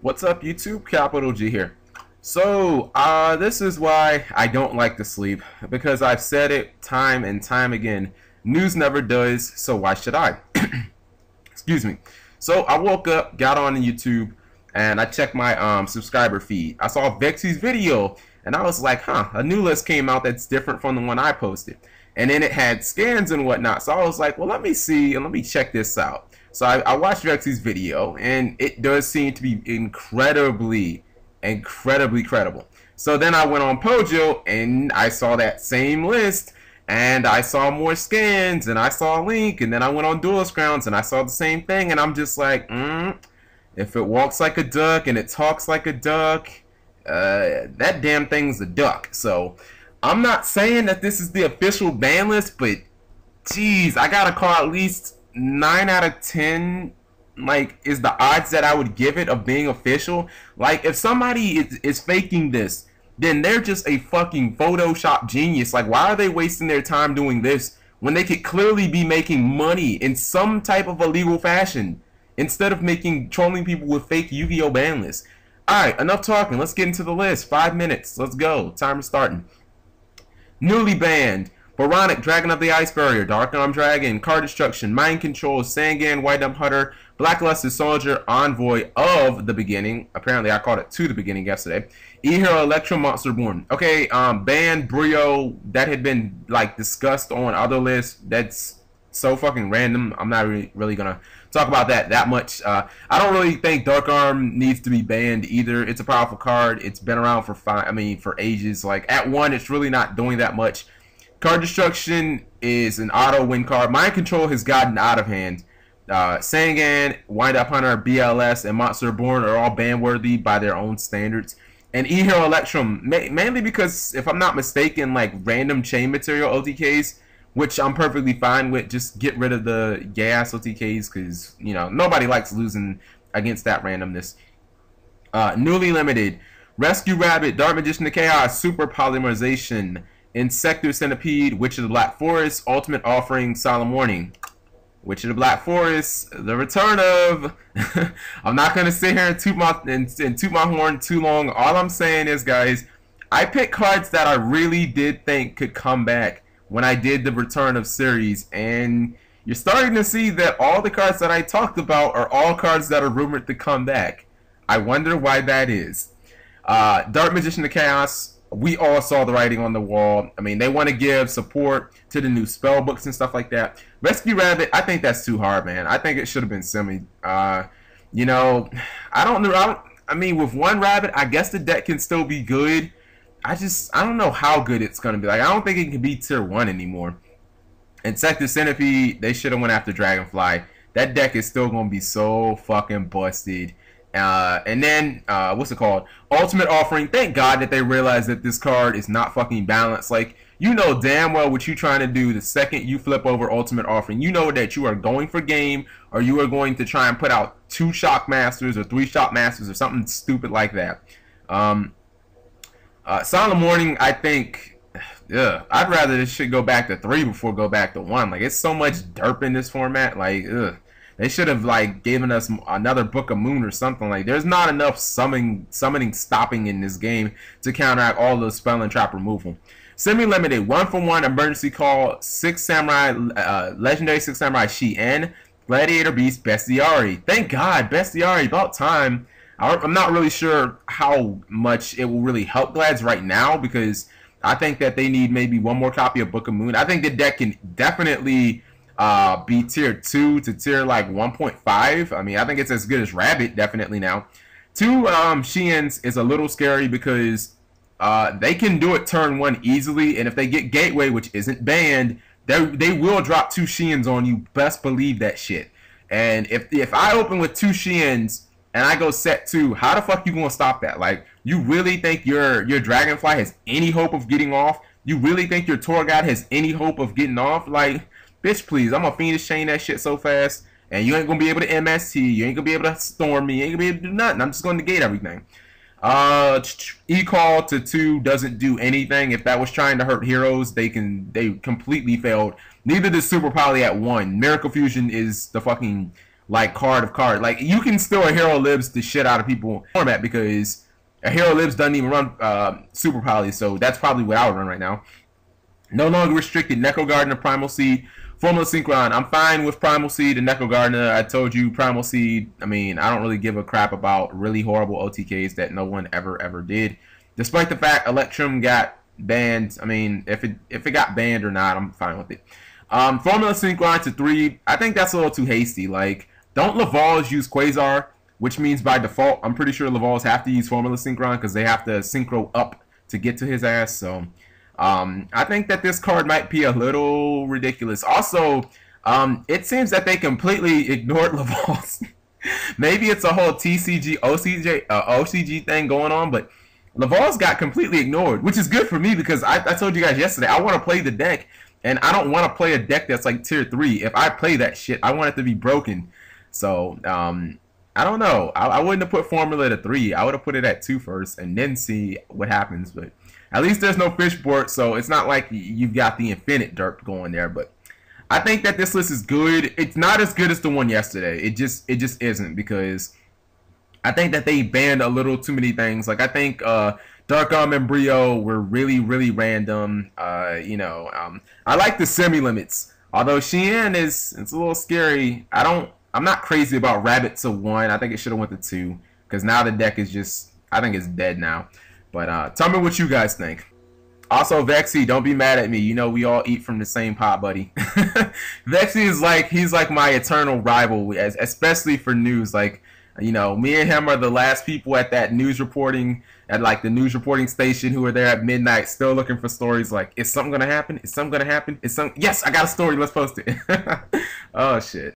What's up, YouTube? Capital G here. So, this is why I don't like to sleep, because I've said it time and time again. News never does, so why should I? Excuse me. So, I woke up, got on YouTube, and I checked my subscriber feed. I saw Vexy's video, and I was like, huh, a new list came out that's different from the one I posted. And then it had scans and whatnot, so I was like, well, let me see, and let me check this out. So I watched Vexy's video, and it does seem to be incredibly credible. So then I went on Pojo, and I saw that same list, and I saw more scans, and I saw a link, and then I went on Duelist Grounds, and I saw the same thing, and I'm just like, if it walks like a duck, and it talks like a duck, that damn thing's a duck. So I'm not saying that this is the official ban list, but geez, I gotta call at least 9 out of 10 like is the odds that I would give it of being official. Like, if somebody is faking this, then they're just a fucking Photoshop genius. Like, why are they wasting their time doing this when they could clearly be making money in some type of illegal fashion instead of trolling people with fake Yu-Gi-Oh ban lists? Alright, enough talking, let's get into the list. 5 minutes, let's go, timer's starting. Newly banned: Brionac, Dragon of the Ice Barrier, Dark Arm Dragon, Card Destruction, Mind Control, Sangan, White Dump Hunter, Blacklusted Soldier, Envoy of the Beginning. Apparently I called it to the beginning yesterday. Hero Electrum, Monster Born. Okay, banned Brio. That had been like discussed on other lists. That's so fucking random. I'm not really gonna talk about that much. I don't really think Dark Arm needs to be banned either. It's a powerful card. It's been around for for ages. Like, at one, it's really not doing that much. Card Destruction is an auto win card. Mind Control has gotten out of hand. Sangan, Wind Up Hunter, BLS, and Monster Born are all ban worthy by their own standards. And Hero Electrum, mainly because, if I'm not mistaken, like random chain material OTKs, which I'm perfectly fine with. Just get rid of the gas OTKs, because, you know, nobody likes losing against that randomness. Newly limited: Rescue Rabbit, Dark Magician of Chaos, Super Polymerization, Inzektor Centipede, Witch of the Black Forest, Ultimate Offering, Solemn Warning. Witch of the Black Forest, the return of... I'm not going to sit here and toot my horn too long. All I'm saying is, guys, I picked cards that I really did think could come back when I did the Return of series, and you're starting to see that all the cards that I talked about are all cards that are rumored to come back. I wonder why that is. Dark Magician of Chaos, we all saw the writing on the wall. I mean, they want to give support to the new spell books and stuff like that. Rescue Rabbit, I think that's too hard, man. I think it should have been semi. You know, I don't know. I mean, with one rabbit, I guess the deck can still be good. I don't know how good it's going to be. Like, I don't think it can be tier 1 anymore. Inzektor Centipede, they should have went after Dragonfly. That deck is still going to be so fucking busted. And then, what's it called? Ultimate Offering. Thank God that they realized that this card is not fucking balanced. Like, you know damn well what you're trying to do the second you flip over Ultimate Offering. You know that you are going for game, or you are going to try and put out 2 Shockmasters or 3 Shockmasters or something stupid like that. Solemn Warning, I think, I'd rather this shit go back to 3 before go back to 1. Like, it's so much derp in this format. Like, they should have, like, given us another Book of Moon or something. Like, there's not enough summoning stopping in this game to counteract all the spell and trap removal. Semi-limited: 1-for-1 emergency call, 6 samurai, legendary 6 samurai Shi-En, Gladiator Beast, Bestiary. Thank God, Bestiary, about time. I'm not really sure how much it will really help Glads right now, because I think that they need maybe one more copy of Book of Moon. I think the deck can definitely be tier 2 to tier like 1.5. I mean, I think it's as good as Rabbit definitely now. 2 Shi-Ens is a little scary because they can do it turn 1 easily, and if they get Gateway, which isn't banned, they will drop 2 Shi-Ens on you. Best believe that shit. And if I open with 2 Shi-Ens and I go set 2, how the fuck you gonna stop that? Like, you really think your Dragonfly has any hope of getting off? You really think your Tour Guide has any hope of getting off? Like, bitch, please, I'm gonna Fiendish Chain that shit so fast, and you ain't gonna be able to MST, you ain't gonna be able to Storm me, you ain't gonna be able to do nothing. I'm just gonna negate everything. E-Call to 2 doesn't do anything. If that was trying to hurt heroes, they completely failed. Neither does Super Poly at 1. Miracle Fusion is the fucking like card of card. Like you can still a Hero Libs the shit out of people format because a Hero Libs doesn't even run Super Poly, so that's probably what I would run right now. No longer restricted. Necro Gardna, Primal Seed, Formula Synchron. I'm fine with Primal Seed and Necro Gardna. I told you Primal Seed. I mean, I don't really give a crap about really horrible OTKs that no one ever did. Despite the fact Electrum got banned. I mean, if it got banned or not, I'm fine with it. Formula Synchron to 3. I think that's a little too hasty. Like, don't Lavals use Quasar? Which means by default, I'm pretty sure Lavals have to use Formula Synchron because they have to synchro up to get to his ass. So I think that this card might be a little ridiculous. Also, it seems that they completely ignored Lavals. Maybe it's a whole TCG, OCG thing going on, but Lavals got completely ignored, which is good for me because I told you guys yesterday, I want to play the deck, and I don't want to play a deck that's like tier 3. If I play that shit, I want it to be broken. So, I don't know. I wouldn't have put Formula to 3. I would have put it at 2 first and then see what happens. But at least there's no Fishboard, so it's not like you've got the infinite dirt going there. But I think that this list is good. It's not as good as the one yesterday. It just isn't because I think that they banned a little too many things. Like I think Dark Arm and Brio were really random. I like the semi-limits. Although Shi-En it's a little scary. I'm not crazy about Rabbit to 1. I think it should have went to 2 because now the deck is just, I think it's dead now. But tell me what you guys think. Also, Vexy, don't be mad at me. You know we all eat from the same pot, buddy. Vexy is he's like my eternal rival, especially for news. Like, you know, me and him are the last people at that news reporting, at like the news reporting station who are there at midnight still looking for stories like, is something gonna happen? Is something gonna happen? Yes, I got a story, let's post it. Oh shit.